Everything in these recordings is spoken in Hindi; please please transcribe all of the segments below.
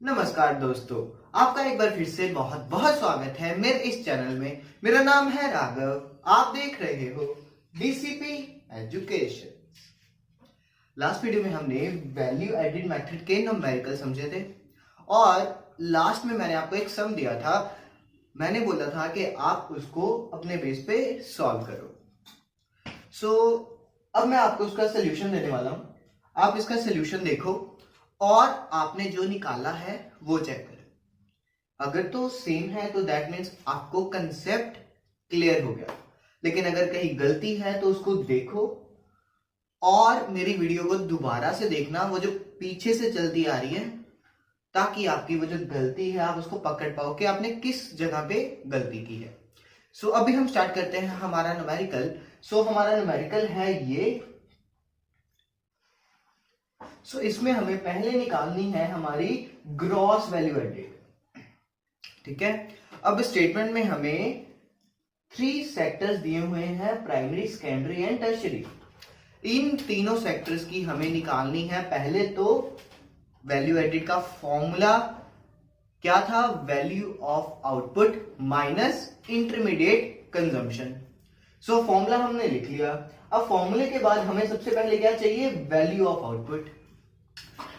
नमस्कार दोस्तों, आपका एक बार फिर से बहुत बहुत स्वागत है मेरे इस चैनल में। मेरा नाम है राघव, आप देख रहे हो डीसीपी एजुकेशन। लास्ट वीडियो में हमने वैल्यू एडेड मेथड के न्यूमेरिकल समझे थे और लास्ट में मैंने आपको एक सम दिया था। मैंने बोला था कि आप उसको अपने बेस पे सॉल्व करो। अब मैं आपको उसका सोल्यूशन देने वाला हूं। आप इसका सोल्यूशन देखो और आपने जो निकाला है वो चेक करो। अगर तो सेम है तो दैट मीन्स आपको कंसेप्ट क्लियर हो गया, लेकिन अगर कहीं गलती है तो उसको देखो और मेरी वीडियो को दोबारा से देखना, वो जो पीछे से चलती आ रही है, ताकि आपकी वो जो गलती है आप उसको पकड़ पाओ कि आपने किस जगह पे गलती की है। अभी हम स्टार्ट करते हैं हमारा न्यूमेरिकल। हमारा न्यूमेरिकल है ये। इसमें हमें पहले निकालनी है हमारी ग्रॉस वैल्यू एडेड। ठीक है, अब स्टेटमेंट में हमें 3 सेक्टर्स दिए हुए हैं, प्राइमरी, सेकेंडरी एंड टर्शियरी। इन तीनों सेक्टर्स की हमें निकालनी है। पहले तो वैल्यू एडेड का फॉर्मूला क्या था? Value of output minus intermediate consumption. Formula हमने लिख लिया। अब फॉर्मूले के बाद हमें सबसे पहले क्या चाहिए? Value of output.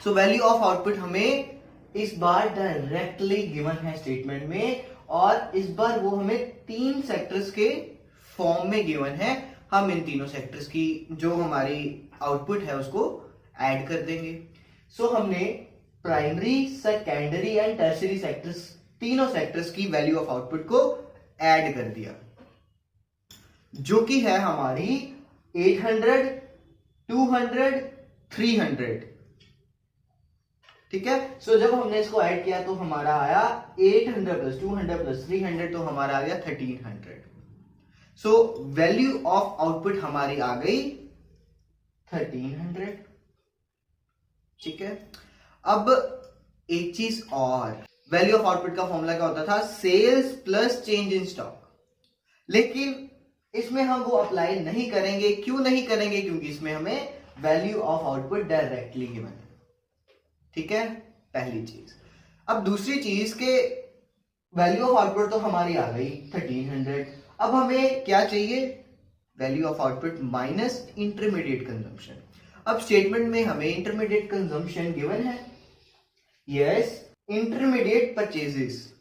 Value of output हमें इस बार डायरेक्टली गिवन है स्टेटमेंट में, और इस बार वो हमें 3 सेक्टर्स के फॉर्म में गिवन है। हम इन तीनों सेक्टर्स की जो हमारी आउटपुट है उसको ऐड कर देंगे। हमने primary, secondary and tertiary sectors, तीनों सेक्टर्स की वैल्यू ऑफ आउटपुट को ऐड कर दिया, जो कि है हमारी 800, 200, 300। ठीक है, जब हमने इसको ऐड किया तो हमारा आया 800 प्लस 200 प्लस 300, तो हमारा आ गया 1300। वैल्यू ऑफ आउटपुट हमारी आ गई 1300। ठीक है, अब एक चीज और, वैल्यू ऑफ आउटपुट का फॉर्मूला क्या होता था? Sales plus change in stock. लेकिन इसमें हम वो अप्लाई नहीं करेंगे। क्यों नहीं करेंगे? क्योंकि इसमें हमें value of output directly given है। ठीक है, पहली चीज। अब दूसरी चीज के वैल्यू ऑफ आउटपुट तो हमारी आ गई 1300। अब हमें क्या चाहिए? Value of output minus intermediate consumption. अब स्टेटमेंट में हमें इंटरमीडिएट कंजम्पशन गिवन है। यस, इंटरमीडिएट परचेजेस,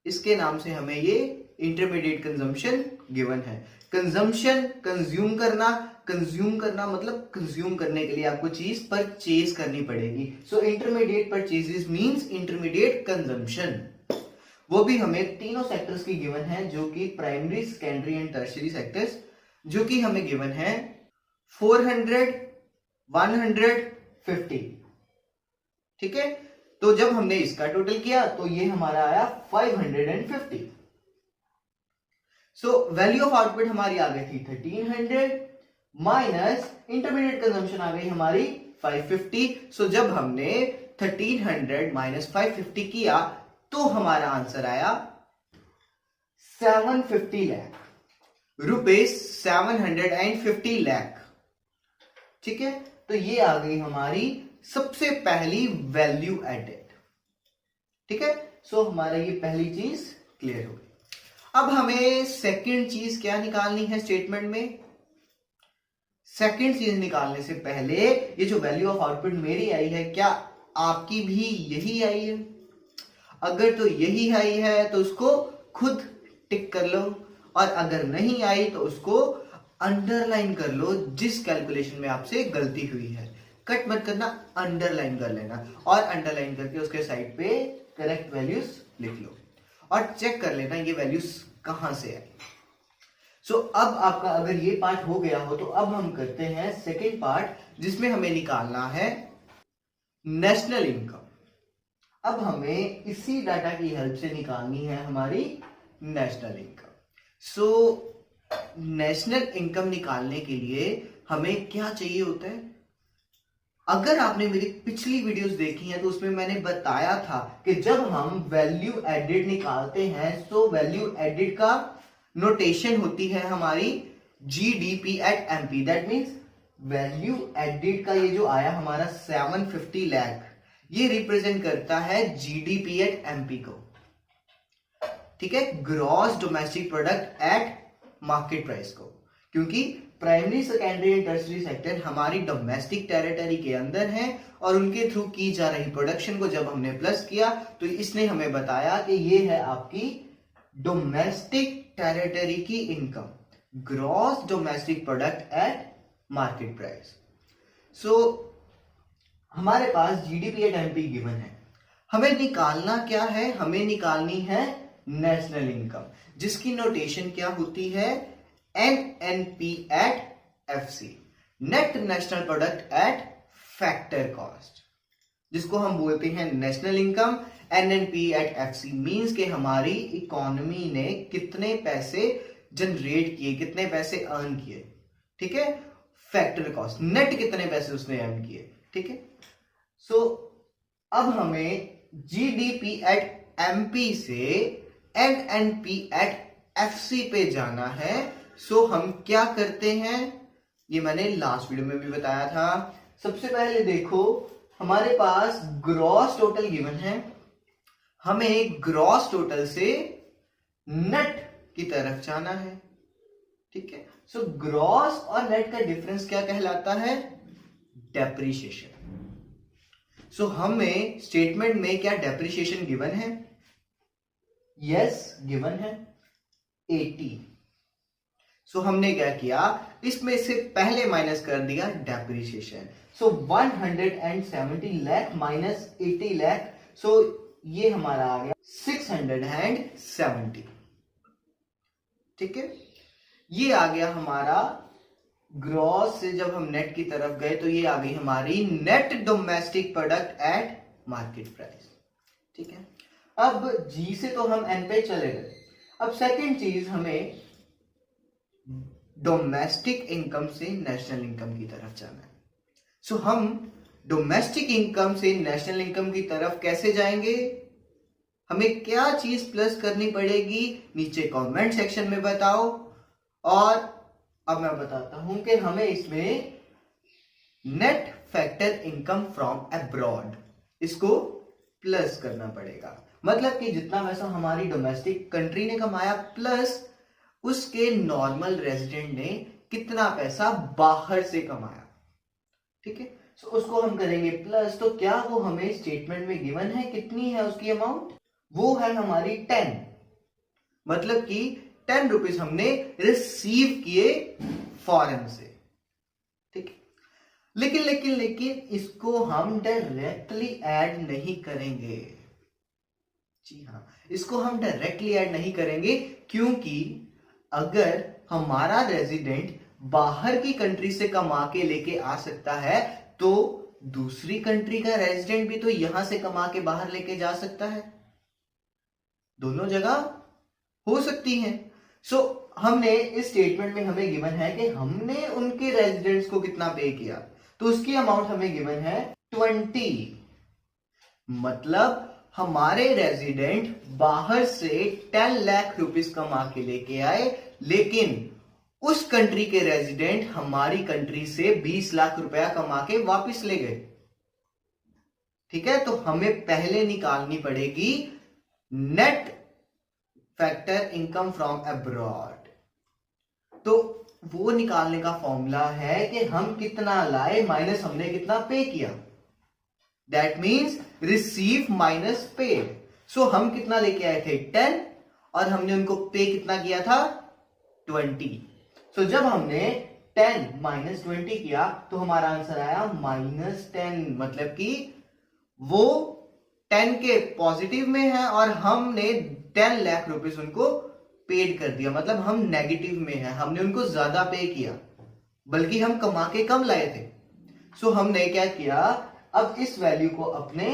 इसके नाम से हमें ये इंटरमीडिएट कंजम्पशन गिवन है। कंजम्पशन, कंज्यूम करना, कंज्यूम करना मतलब कंज्यूम करने के लिए आपको चीज परचेज करनी पड़ेगी। Intermediate purchases means intermediate consumption. वो भी हमें तीनों सेक्टर्स की गिवन है, जो कि primary, secondary and tertiary sectors, जो कि हमें गिवन है 400, 150। ठीक है, तो जब हमने इसका टोटल किया तो ये हमारा आया 550। वैल्यू ऑफ आउटपुट हमारी आ गई थी 1300 माइनस इंटरमीडिएट कंजम्पशन आ गई हमारी 550। जब हमने 1300 माइनस 550 किया तो हमारा आंसर आया 750 लाख रुपए, 750 लाख। ठीक है, तो ये आ गई हमारी सबसे पहली वैल्यू एडेड। ठीक है, हमारा ये पहली चीज क्लियर हो गई। अब हमें सेकंड चीज क्या निकालनी है स्टेटमेंट में? सेकंड चीज निकालने से पहले ये जो वैल्यू ऑफ आउटपुट मेरी आई है, क्या आपकी भी यही आई है? अगर तो यही आई है तो उसको खुद टिक कर लो, और अगर नहीं आई तो उसको अंडरलाइन कर लो। जिस कैलकुलेशन में आपसे गलती हुई है, कट मत करना, अंडरलाइन कर लेना, और अंडरलाइन करके उसके साइड पे करेक्ट वैल्यूज लिख लो और चेक कर लेना ये वैल्यूज कहां से आई। अब आपका अगर ये पार्ट हो गया हो तो अब हम करते हैं सेकेंड पार्ट, जिसमें हमें निकालना है नेशनल इनकम। अब हमें इसी डाटा की हेल्प से निकालनी है हमारी नेशनल इनकम। नेशनल इनकम निकालने के लिए हमें क्या चाहिए होता है? अगर आपने मेरी पिछली वीडियोस देखी हैं तो उसमें मैंने बताया था कि जब हम वैल्यू एडेड निकालते हैं तो वैल्यू एडेड का नोटेशन होती है हमारी GDP at MP. That means value added का ये जो आया हमारा 750 लाख, ये रिप्रेजेंट करता है जीडीपी एट एमपी को, ठीक है, gross domestic product at market price को, क्योंकि primary secondary and tertiary sector हमारी डोमेस्टिक टेरिटरी के अंदर है और उनके थ्रू की जा रही प्रोडक्शन को जब हमने प्लस किया तो इसने हमें बताया कि ये है आपकी डोमेस्टिक टेरिटरी की income, gross domestic product at market price. So हमारे पास जीडीपी एट एमपी गिवन है, हमें निकालना क्या है, हमें निकालनी है नेशनल इनकम, जिसकी नोटेशन क्या होती है, NNP at FC, net national product at factor cost, जिसको हम बोलते हैं national income. NNP at FC means के हमारी इकोनॉमी ने कितने पैसे जनरेट किए, कितने पैसे अर्न किए, ठीक है, फैक्टर कॉस्ट नेट कितने पैसे उसने अर्न किए, ठीक है। सो अब हमें GDP एट MP से NNP एट FC पे जाना है। सो हम क्या करते हैं, ये मैंने लास्ट वीडियो में भी बताया था। सबसे पहले देखो हमारे पास ग्रॉस टोटल गिवन है, हमें ग्रॉस टोटल से नेट की तरफ जाना है, ठीक है। सो ग्रॉस और नेट का डिफरेंस क्या कहलाता है, डेप्रिसिएशन। सो हमें स्टेटमेंट में क्या डेप्रिसिएशन गिवन है, यस गिवन है 80। सो हमने क्या किया, इसमें से पहले माइनस कर दिया डेप्रिसिएशन। सो 170 लाख माइनस 80 लाख, सो ये हमारा आ गया 670, ठीक है। ये आ गया हमारा ग्रॉस से, जब हम नेट की तरफ गए तो ये आ गई हमारी net domestic product at market price, ठीक है। अब जी से तो हम एन पे चले गए। अब सेकंड चीज, हमें डोमेस्टिक इनकम से नेशनल इनकम की तरफ जाना है। सो हम डोमेस्टिक इनकम से नेशनल इनकम की तरफ कैसे जाएंगे, हमें क्या चीज प्लस करनी पड़ेगी, नीचे कमेंट सेक्शन में बताओ। और अब मैं बताता हूं कि हमें इसमें net factor income from abroad, इसको प्लस करना पड़ेगा। मतलब कि जितना पैसा हमारी डोमेस्टिक कंट्री ने कमाया प्लस उसके नॉर्मल रेजिडेंट ने कितना पैसा बाहर से कमाया, ठीक है। सो उसको हम करेंगे प्लस। तो क्या वो हमें स्टेटमेंट में गिवन है, कितनी है उसकी अमाउंट, वो है हमारी 10, मतलब कि 10 रुपीज हमने रिसीव किए फॉरेन से, ठीक है। लेकिन लेकिन लेकिन इसको हम डायरेक्टली ऐड नहीं करेंगे, जी हाँ, इसको हम डायरेक्टली ऐड नहीं करेंगे, क्योंकि अगर हमारा रेजिडेंट बाहर की कंट्री से कमा के लेके आ सकता है तो दूसरी कंट्री का रेजिडेंट भी तो यहां से कमा के बाहर लेके जा सकता है, दोनों जगह हो सकती हैं। सो हमने इस स्टेटमेंट में हमें गिवन है कि हमने उनके रेजिडेंट्स को कितना पे किया, तो उसकी अमाउंट हमें गिवन है 20। मतलब हमारे रेजिडेंट बाहर से 10 लाख रुपीस कमा के लेके आए, लेकिन उस कंट्री के रेजिडेंट हमारी कंट्री से 20 लाख रुपया कमा के वापस ले गए, ठीक है। तो हमें पहले निकालनी पड़ेगी net factor income from abroad. तो वो निकालने का फॉर्मूला है कि हम कितना लाए माइनस हमने कितना पे किया, that means receive minus paid. So हम कितना लेके आए थे 10 और हमने उनको पे कितना किया था 20। सो जब हमने 10 माइनस 20 किया तो हमारा आंसर आया -10, मतलब कि वो 10 के पॉजिटिव में है और हमने 10 लाख रुपीस उनको पेड कर दिया, मतलब हम नेगेटिव में है, हमने उनको ज्यादा पे किया बल्कि हम कमा के कम लाए थे। सो हमने क्या किया, अब इस वैल्यू को अपने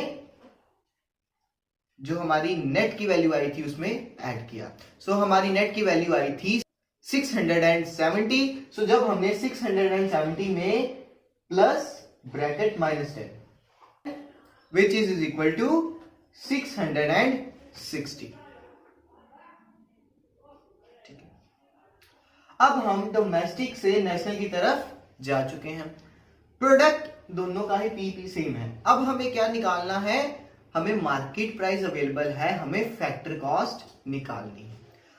जो हमारी नेट की वैल्यू आई थी उसमें ऐड किया। सो हमारी नेट की वैल्यू आई थी 670। सो जब हमने 670 में plus bracket -10 which is equal to 660, ठीक है। अब हम डोमेस्टिक से नेशनल की तरफ जा चुके हैं। प्रोडक्ट दोनों का ही पी सेम है। अब हमें क्या निकालना है, हमें मार्केट प्राइस अवेलेबल है, हमें फैक्टर कॉस्ट निकालनी है।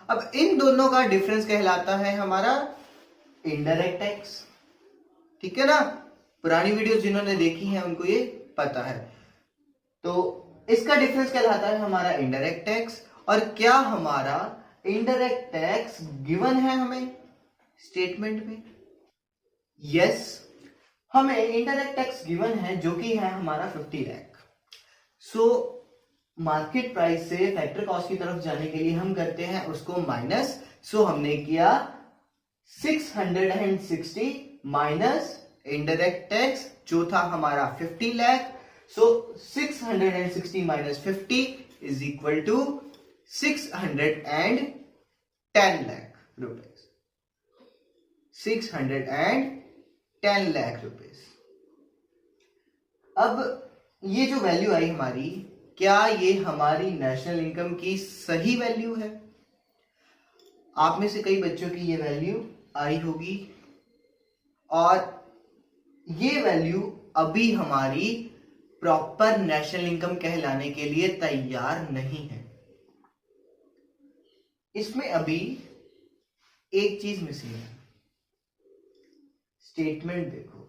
अब इन दोनों का डिफरेंस कहलाता है हमारा इनडायरेक्ट टैक्स, ठीक है ना। पुरानी वीडियो जिन्होंने देखी है उनको ये पता है। तो इसका डिफरेंस कहलाता है हमारा इनडायरेक्ट टैक्स। और क्या हमारा इनडायरेक्ट टैक्स गिवन है हमें स्टेटमेंट में? यस, हमें इनडायरेक्ट टैक्स गिवन है जो कि है हमारा 50 लाख। सो मार्केट प्राइस से फैक्टर कॉस्ट की तरफ जाने के लिए हम करते हैं उसको माइनस। सो हमने किया 660 माइनस इनडायरेक्ट टैक्स जो था हमारा 50 lakh. So 660 minus 50 is equal to 610 lakh rupees. 610 lakh rupees. अब ये जो वैल्यू आई हमारी, क्या ये हमारी नेशनल इनकम की सही वैल्यू है? आप में से कई बच्चों की ये वैल्यू आई होगी और ये वैल्यू अभी हमारी प्रॉपर नेशनल इनकम कहलाने के लिए तैयार नहीं है। इसमें अभी एक चीज मिसिंग है, स्टेटमेंट देखो।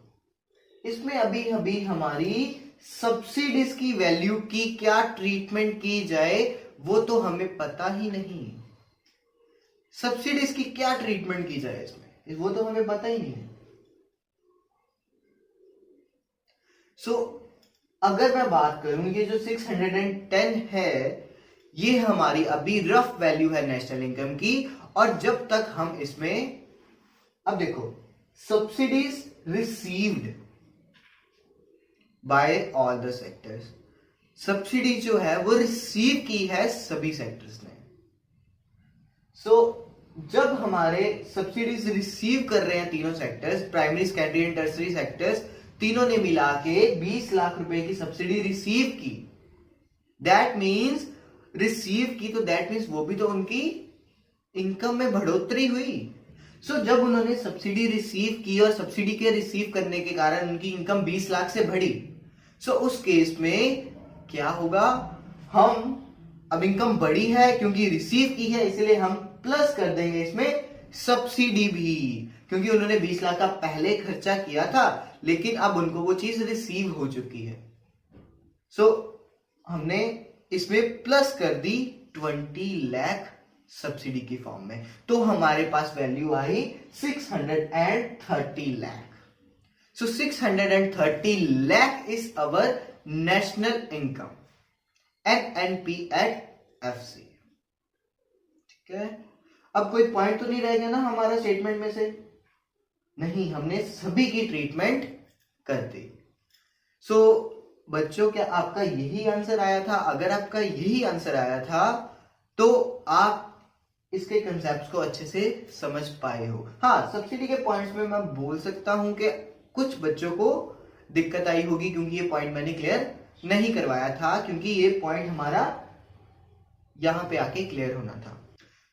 इसमें अभी हमारी सब्सिडीज की वैल्यू की क्या ट्रीटमेंट की जाए वो तो हमें पता ही नहीं। सब्सिडीज की क्या ट्रीटमेंट की जाए इसमें, वो तो हमें पता ही नहीं है। सो अगर मैं बात करूं, ये जो 610 है ये हमारी अभी रफ वैल्यू है नेशनल इनकम की। और जब तक हम इसमें, अब देखो, subsidies received by all the sectors, subsidy जो है वो रिसीव की है सभी सेक्टर्स ने। सो जब हमारे सब्सिडीज रिसीव कर रहे हैं तीनों sectors, primary, secondary and tertiary sectors, तीनों ने मिला के 20 लाख रुपए की सब्सिडी रिसीव की। दैट मीन्स रिसीव की, तो दैट मीन्स वो भी तो उनकी इनकम में बढ़ोतरी हुई। सो जब उन्होंने सब्सिडी रिसीव की और सब्सिडी के रिसीव करने के कारण उनकी इनकम 20 लाख से बढ़ी, सो उस केस में क्या होगा, हम अब इनकम बढ़ी है क्योंकि रिसीव की है, इसलिए हम प्लस कर देंगे इसमें सब्सिडी भी, क्योंकि उन्होंने 20 लाख का पहले खर्चा किया था लेकिन अब उनको वो चीज रिसीव हो चुकी है। सो हमने इसमें प्लस कर दी 20 लाख सब्सिडी की फॉर्म में, तो हमारे पास वैल्यू आई 630 lakh. So 630 lakh is our national income NNP at FC। ठीक है, अब कोई पॉइंट तो नहीं रहेगा ना हमारा स्टेटमेंट में से? नहीं, हमने सभी की ट्रीटमेंट कर दी। सो बच्चों, क्या आपका यही आंसर आया था? अगर आपका यही आंसर आया था तो आप इसके कंसेप्ट को अच्छे से समझ पाए हो। हाँ, सब्सिडी के पॉइंट्स में मैं बोल सकता हूं कि कुछ बच्चों को दिक्कत आई होगी क्योंकि ये पॉइंट मैंने क्लियर नहीं करवाया था, क्योंकि ये पॉइंट हमारा यहां पे आके क्लियर होना था।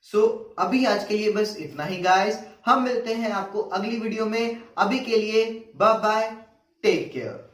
सो अभी आज के लिए बस इतना ही गाइस। हम मिलते हैं आपको अगली वीडियो में। अभी के लिए बाय बाय, टेक केयर।